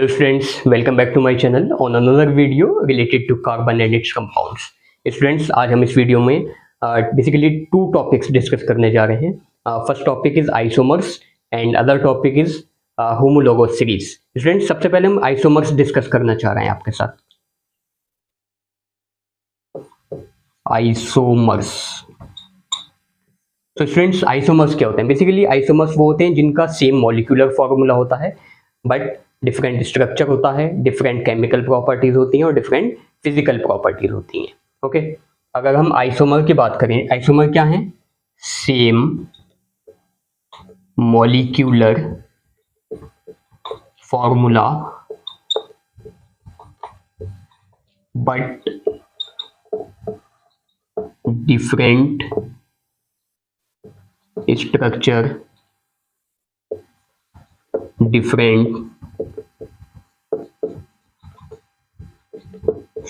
Hello students, welcome back to my channel on another video related to carbon and its compounds. Students, आज हम इस video में basically to topics discuss करने जा रहे हैं. First topic is isomers and other topic is homologous series. Students, सबसे पहले हम आइसोमर्स डिस्कस करना चाह रहे हैं आपके साथ. आइसोमर्स. तो स्टूडेंट्स, आइसोमर्स क्या होते हैं? बेसिकली आइसोमर्स वो होते हैं जिनका सेम मॉलिक्यूलर फॉर्मूला होता है बट डिफरेंट स्ट्रक्चर होता है, डिफरेंट केमिकल प्रॉपर्टीज होती हैं और डिफरेंट फिजिकल प्रॉपर्टीज होती हैं. ओके, अगर हम आइसोमर की बात करें, आइसोमर क्या है? Same molecular formula but different structure, different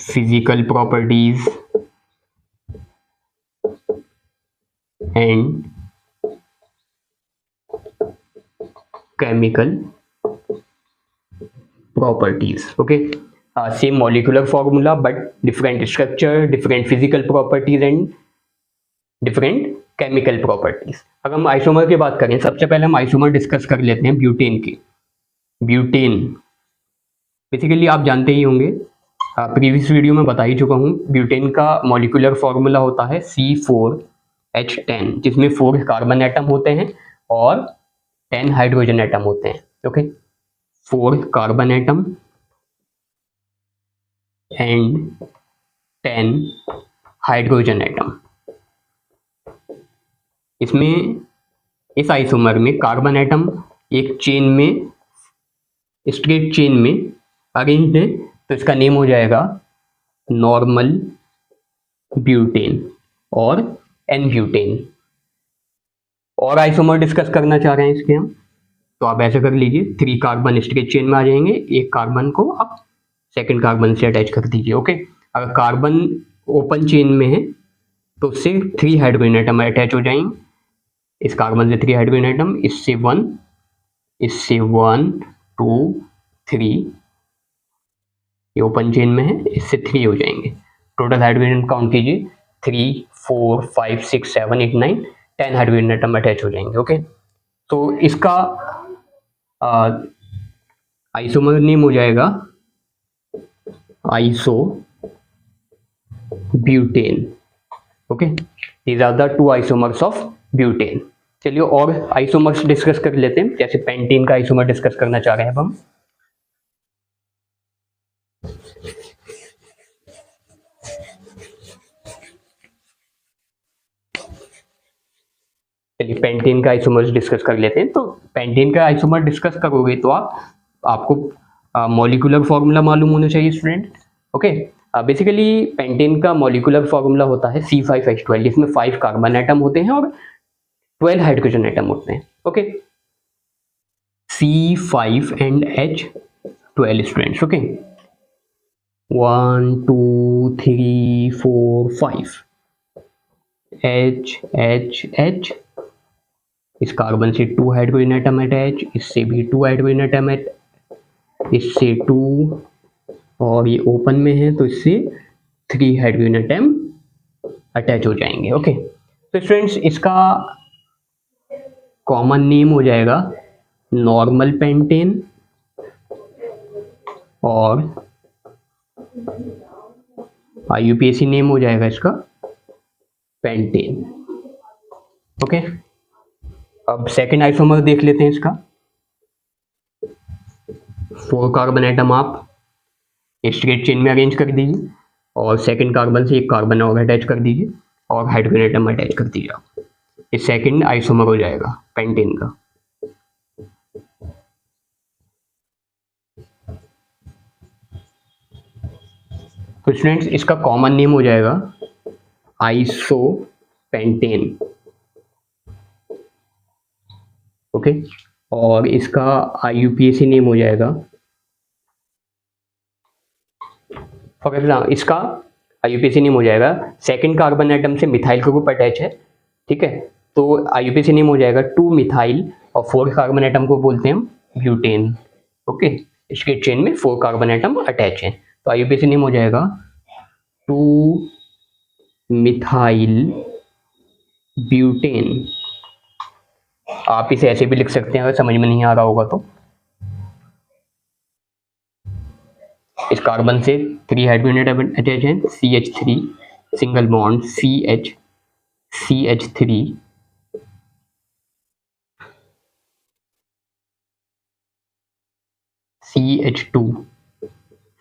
physical properties and chemical properties. Okay, same molecular formula but different structure, different physical properties and different chemical properties. अगर हम आइसोमर की बात करें, सबसे पहले हम आइसोमर डिस्कस कर लेते हैं ब्यूटेन की. ब्यूटेन बेसिकली आप जानते ही होंगे, प्रीवियस वीडियो में बता ही चुका हूँ. ब्यूटेन का मॉलिक्यूलर फॉर्मूला होता है C4H10, जिसमें 4 कार्बन एटम होते हैं और 10 हाइड्रोजन एटम होते हैं. Okay, 4 carbon atom and 10 hydrogen atom. इसमें इस आइसोमर में कार्बन एटम एक चेन में, स्ट्रेट चेन में अरेंज्ड है, तो इसका नेम हो जाएगा नॉर्मल ब्यूटेन और एन ब्यूटेन. और आइसोमर डिस्कस करना चाह रहे हैं इसके हम, तो आप ऐसे कर लीजिए, 3 कार्बन स्ट्रेट चेन में आ जाएंगे, एक कार्बन को आप सेकंड कार्बन से अटैच कर दीजिए. ओके, अगर कार्बन ओपन चेन में है तो उससे 3 हाइड्रोजन एटम अटैच हो जाएंगे. इस कार्बन से 3 हाइड्रोजन एटम, इससे 1, इससे 1 2 3, ये ओपन चेन में है, इससे 3 हो जाएंगे. टोटल हाइड्रोजन काउंट कीजिए, 3 4 5 6 7 8 9 10 हाइड्रोजन एटम अटैच हो जाएंगे. ओके, तो इसका आइसोमर नेम हो जाएगा iso butane. Okay, these are the 2 isomers of butane. चलिए और आइसोमर्स डिस्कस कर लेते हैं. जैसे पेंटेन का आइसोमर डिस्कस करना चाह रहे हैं अब हम. चलिए पेंटेन का आइसोमर डिस्कस कर लेते हैं. तो पेंटेन का आइसोमर डिस्कस करोगे तो आपको मॉलिक्यूलर फॉर्मूला मालूम होना चाहिए स्टूडेंट. ओके, बेसिकली पेंटेन का मॉलिक्यूलर फॉर्मूला होता है C5H12, जिसमें 5 कार्बन एटम होते हैं और 12 हाइड्रोजन एटम होते हैं. Okay, C5 and H12 students. Okay, 1 2 3 4 5 H. इस कार्बन से 2 हाइड्रोजन एटम अटैच, इससे भी 2 हाइड्रोजन एटम, इससे 2, और ये ओपन में है तो इससे 3 हाइड्रोजन एटम अटैच हो जाएंगे. ओके, तो स्टूडेंट्स इसका कॉमन नेम हो जाएगा नॉर्मल पेंटेन और IUPAC नेम हो जाएगा इसका पेंटेन. ओके, अब सेकेंड आइसोमर देख लेते हैं इसका. 4 कार्बन एटम आप स्ट्रेट चेन में अरेंज कर दीजिए और सेकंड कार्बन से एक कार्बन और अटैच कर दीजिए और हाइड्रोजन एटम अटैच कर दीजिए. ये सेकंड आइसोमर हो जाएगा पेंटेन का. तो स्टूडेंट्स इसका कॉमन नेम हो जाएगा आइसोपेंटेन. ओके, और इसका IUPAC नेम हो जाएगा, फॉर एग्जाम्पल इसका IUPAC नेम हो जाएगा, सेकंड कार्बन एटम से मिथाइल ग्रुप अटैच है. ठीक है, तो IUPAC नेम हो जाएगा 2 मिथाइल और 4 कार्बन एटम को बोलते हैं हम ब्यूटेन. ओके, स्ट्रेट चेन में 4 कार्बन एटम अटैच हैं, तो IUPAC नेम हो जाएगा 2 मिथाइल ब्यूटेन। आप इसे ऐसे भी लिख सकते हैं अगर समझ में नहीं आ रहा होगा तो। इस कार्बन से 3 हाइड्रोजन अटैच हैं, CH3 single bond CH3 CH2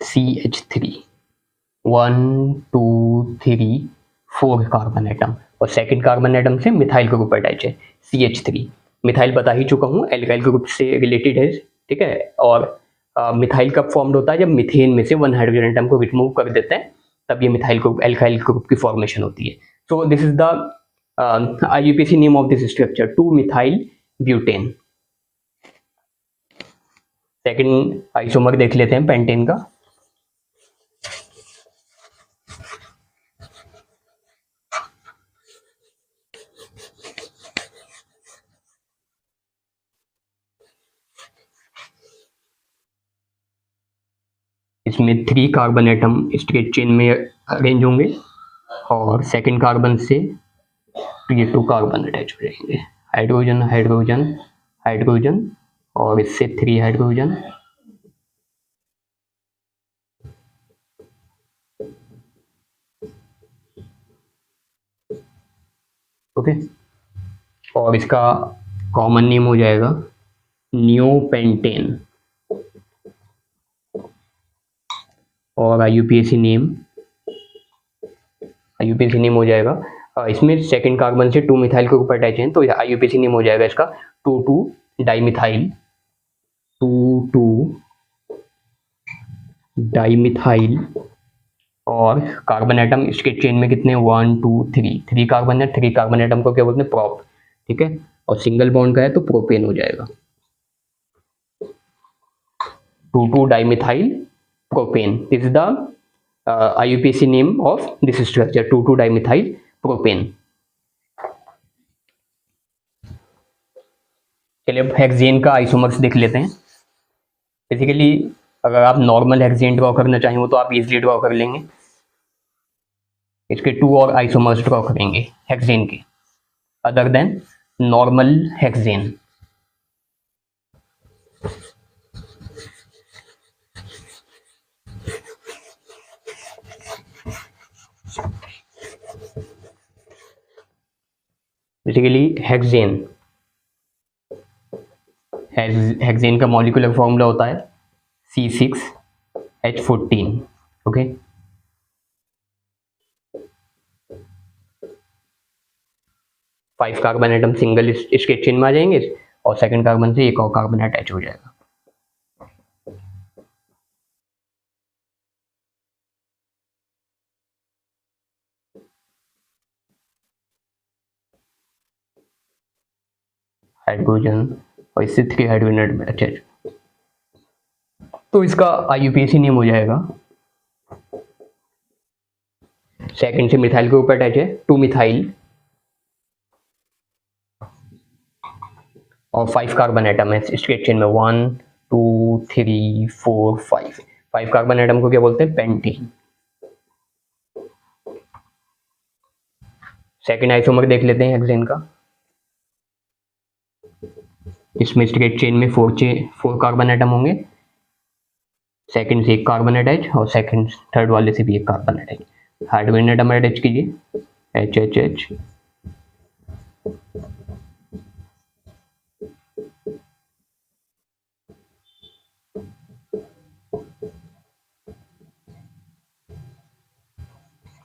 CH3 1 2 3 4 carbon atom, और सेकंड कार्बन एटम से मिथाइल ग्रुप अटैच है CH3। मिथाइल बता ही चुका हूँ, एल्काइल ग्रुप से रिलेटेड है, ठीक है। और मिथाइल कब फॉर्म्ड होता है, जब मीथेन में से 1 हाइड्रोजन एटम को रिमूव कर देते हैं, तब ये मिथाइल ग्रुप एल्काइल ग्रुप की फॉर्मेशन होती है। So this is the IUPAC name of this structure 2 methyl butane. Second isomer देख लेते हैं पेंटेन का। इसमें 3 कार्बन एटम स्ट्रेट चेन में अरेंज होंगे, और सेकंड कार्बन से ये 2 कार्बन अटैच हो जाएंगे, हाइड्रोजन हाइड्रोजन हाइड्रोजन, और इससे 3 हाइड्रोजन, ओके। और इसका कॉमन नेम हो जाएगा नियोपेंटेन, और IUPAC नेम हो जाएगा, इसमें सेकंड कार्बन से 2 मिथाइल ग्रुप अटैच हैं, तो IUPAC नेम हो जाएगा इसका 2,2 डाइमिथाइल। और कार्बन एटम इसके चेन में कितने 1 2 3 कार्बन है, 3 कार्बन एटम को क्या बोलते हैं प्रोप, ठीक है। और सिंगल बॉन्ड का है तो प्रोपेन हो जाएगा, 2,2 dimethyl propane. This is the IUPAC name of this structure 2,2 dimethyl propane. चलिए अब हेक्सेन का आइसोमर्स देख लेते हैं। बेसिकली अगर आप नॉर्मल हेक्सेन ड्रॉ करना चाहें वो तो आप इजीली ड्रॉ कर लेंगे। इसके 2 और आइसोमर्स ड्रॉ करेंगे हेक्सेन के, other than normal hexane. Basically hexane का मॉलिक्यूलर फॉर्मूला होता है C6H14, okay. Five carbon atom single इसके चेन में आ जाएंगे, और सेकंड कार्बन से एक और कार्बन अटैच हो जाएगा। हाइड्रोजन, और इससे 3 हाइड्रोजन में अटैच, तो इसका IUPAC नेम हो जाएगा, सेकंड से मिथाइल ग्रुप अटैच है 2 मिथाइल, और 5 कार्बन एटम है स्ट्रेट चेन में 1 2 3 4 5 कार्बन एटम को क्या बोलते हैं पेंटेन। सेकंड आइसोमर देख लेते हैं हेक्सेन का। इसमें स्ट्रेट चेन में 4 कार्बन एटम होंगे, सेकंड से एक कार्बन अटैच, और सेकंड थर्ड वाले से भी एक carbon attach. Hydrogen atom attach कीजिए HHH,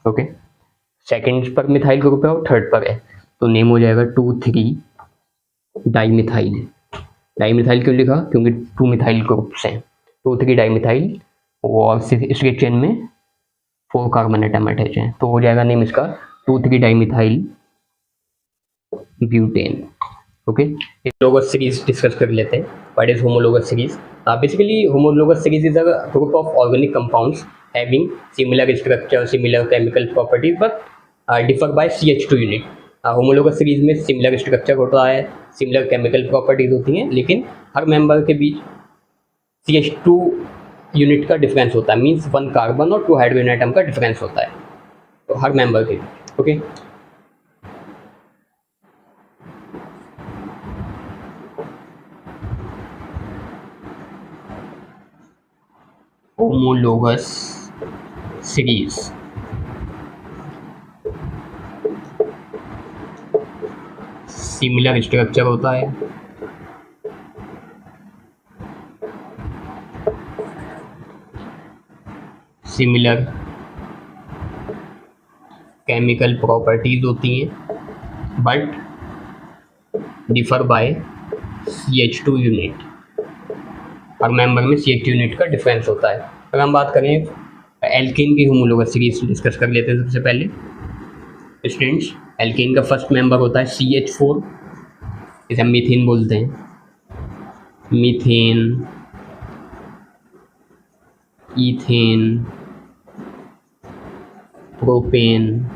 ओके। सेकंड पर मिथाइल ग्रुप है और थर्ड पर है, तो नेम हो जाएगा 2,3 डाइमिथाइल। डाइमिथाइल क्यों लिखा, क्योंकि 2 मिथाइल ग्रुप्स हैं, 2,3 डाइमिथाइल, और इसके चेन में 4 कार्बन एटम अटैच हैं, तो हो जाएगा नेम इसका 2,3 dimethyl butane, okay. Homologous series discuss कर लेते हैं। What is homologous series? Basically homologous series is a group of organic compounds having similar structure, similar chemical properties, but differ by CH2 unit. Homologous series में similar structure होता है, similar chemical properties होती हैं, लेकिन हर member के बीच CH2 unit का difference होता है, मीन्स 1 कार्बन और 2 हाइड्रोजन एटम का डिफरेंस होता है तो हर मेंबर के बीच। Okay, homologous series similar structure होता है, सिमिलर केमिकल प्रॉपर्टीज होती हैं but differ by CH2 unit. हर मेंबर में CH2 यूनिट का डिफरेंस होता है। अगर हम बात करें एल्केन की होमोलोगस सीरीज डिस्कस कर लेते हैं सबसे पहले। स्टूडेंट्स, एल्केन का फर्स्ट मेंबर होता है CH4, इसे हम मीथेन बोलते हैं। Methane, ethane, propane,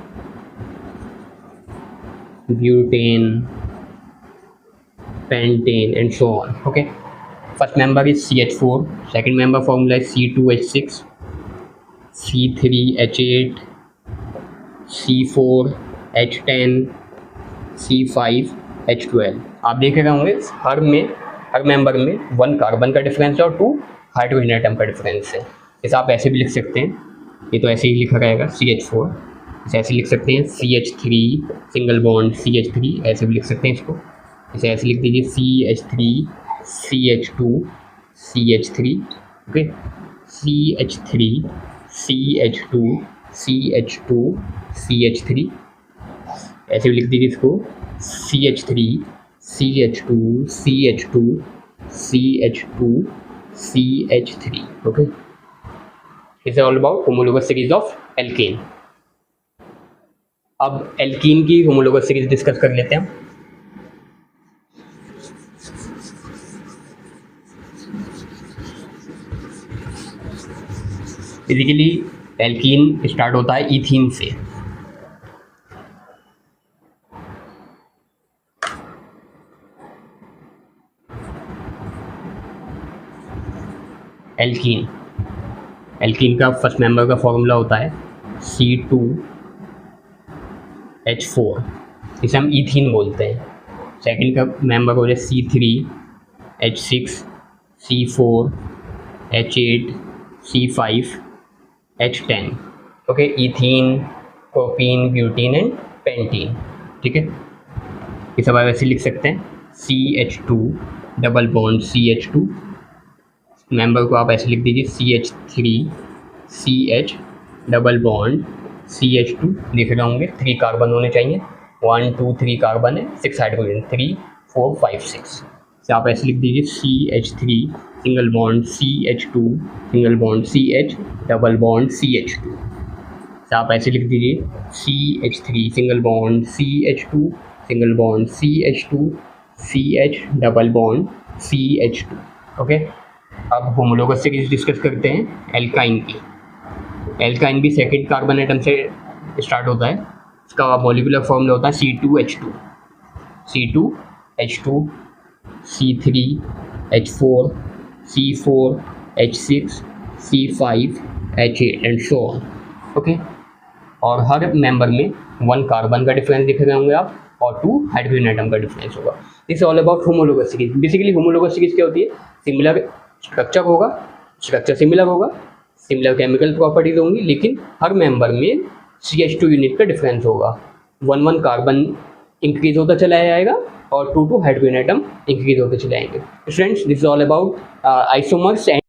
butane, pentane and so on. Okay, first member is CH4, second member formula is C2H6, C3H8, C4H10, C5H12। आप देख रहे होंगे हर मेंबर में 1 कार्बन का डिफरेंस है और 2 हाइड्रोजन एटम का डिफरेंस है। इसे आप ऐसे भी लिख सकते हैं, ये तो ऐसे ही लिखा रहेगा CH4, इसे ऐसे लिख सकते हैं CH3 सिंगल बॉन्ड CH3, ऐसे भी लिख सकते हैं इसको, इसे ऐसे लिख दीजिए CH3 CH2 CH3। Okay, CH3 CH2 CH2 CH3, ऐसे भी लिख दीजिए इसको CH3 CH2 CH2 CH2 CH3। Okay, it's all about homologous series of alkene. अब एल्कीन की होमोलोगस सीरीज डिस्कस कर लेते हैं। बेसिकली एल्कीन स्टार्ट होता है ईथीन से। एल्कीन का फर्स्ट मेंबर का फॉर्मूला होता है C2H4, इसे हम ईथीन बोलते हैं। सेकंड का मेंबर हो जाए C3H6 C4H8 C5H10। Okay, ethene, propene, butene and pentene. ठीक है, ये सब आप ऐसे लिख सकते हैं CH2 double bond CH2, member को आप ऐसे लिख दीजिए CH3 CH double bond CH2। लिख रहे होंगे 3 कार्बन होने चाहिए, 1 2 3 कार्बन है, 6 हाइड्रोजन, 3 4 5 6। तो आप ऐसे लिख दीजिए CH3 single bond CH2 single bond CH double bond CH2। तो आप ऐसे लिख दीजिए CH3 single bond CH2 single bond CH2 CH double bond CH2। Okay, अब होमोलोगस सीरीज डिस्कस करते हैं एल्काइन की। एल्काइन भी सेकंड कार्बन एटम से स्टार्ट होता है, इसका मॉलिक्यूलर फॉर्मूला होता है C2H2 C3H4 C4H6 C5H8 and so on. Okay, और हर मेंबर में 1 कार्बन का डिफरेंस दिख रहे होंगे आप और 2 हाइड्रोजन एटम का डिफरेंस होगा। This all about homologous series. Basically homologous series क्या होती है? सिमिलर स्ट्रक्चर होगा, स्ट्रक्चर सिमिलर होगा, सिमिलर केमिकल प्रॉपर्टीज होंगी, लेकिन हर मेंबर में CH2 यूनिट का डिफरेंस होगा। 1 कार्बन इंक्रीज होता चला जाएगा और 2 हाइड्रोजन एटम इंक्रीज होते चले जाएंगे। Friends, this is all about isomers and